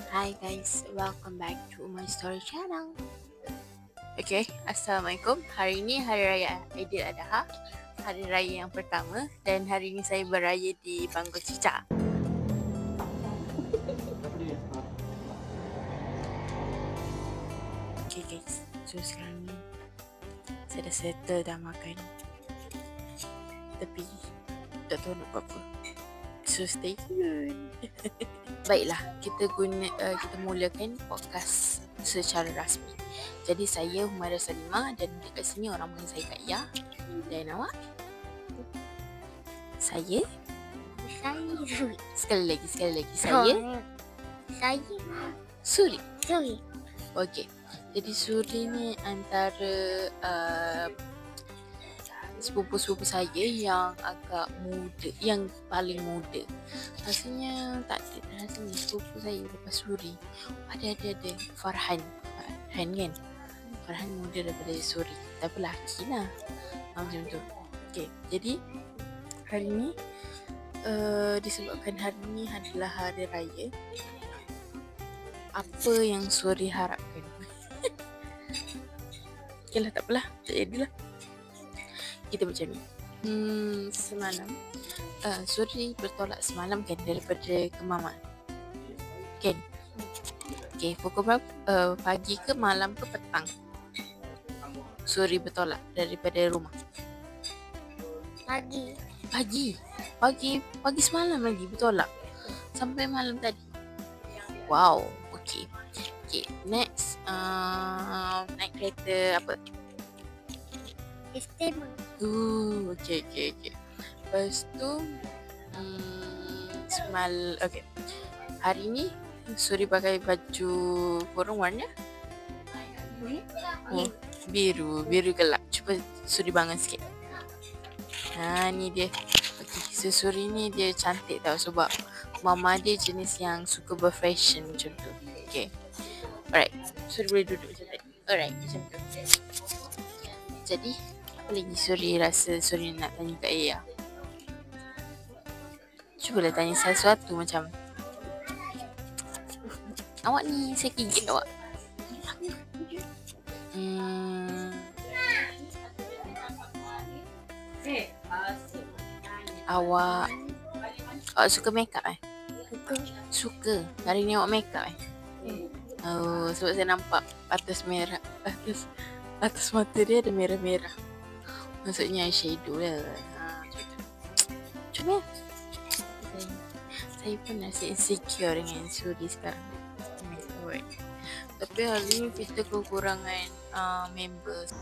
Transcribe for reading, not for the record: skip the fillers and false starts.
Hi guys, welcome back to my story channel. Okay, Assalamualaikum. Hari ini Hari Raya Aidiladha, Hari Raya yang pertama, dan hari ini saya beraya di Bangkok Cicak. Okay guys, so sekarang ni saya dah settle, dah makan, tapi tak tahu nak buat apa. So stay tuned. Baiklah, kita mulakan podcast secara rasmi. Jadi saya Humaira Salimah dan dekat sini orang panggil saya Kak Ya. Dan awak? Saya Suri. sekali lagi saya Suri. Okey. Jadi Suri ni antara sepupu-sepupu saya yang agak muda, yang paling muda. Rasanya tak ada rasanya sepupu saya lepas Suri. Ada Farhan kan. Farhan muda daripada Suri, tapi lelaki lah. Macam tu. Okey, jadi hari ni disebabkan hari ni adalah hari raya, apa yang Suri harapkan? Okeylah, tak apalah, tak jadilah. Kita macam ni. Semalam Suri bertolak semalam kan daripada Kemaman. Kan? Okay, pukul berapa? Pagi ke malam ke petang? Suri bertolak daripada rumah. Pagi semalam lagi bertolak. Sampai malam tadi. Wow, okay. Okay, next naik kereta apa? Sistem. Okay. Lepas tu okay. Hari ni Suri pakai baju kurung warna biru gelap. Cuba Suri bangun sikit. Ni dia. Okay, so Suri ni dia cantik tau, sebab mama dia jenis yang suka berfashion macam tu. Okay, alright, Suri boleh duduk macam tadi. Alright, macam tu. Jadi apa lagi Suri rasa Suri nak tanya kat Ayah? Cubalah tanya sesuatu macam, awak ni saya gigit awak. Awak suka make up Suka. Hari ni awak make up Oh, sebab saya nampak atas mata dia ada merah-merah. Maksudnya eyeshadow lah. Macam ni. Saya pun rasa insecure dengan Suri sekarang. Tapi hari ni kita kekurangan members.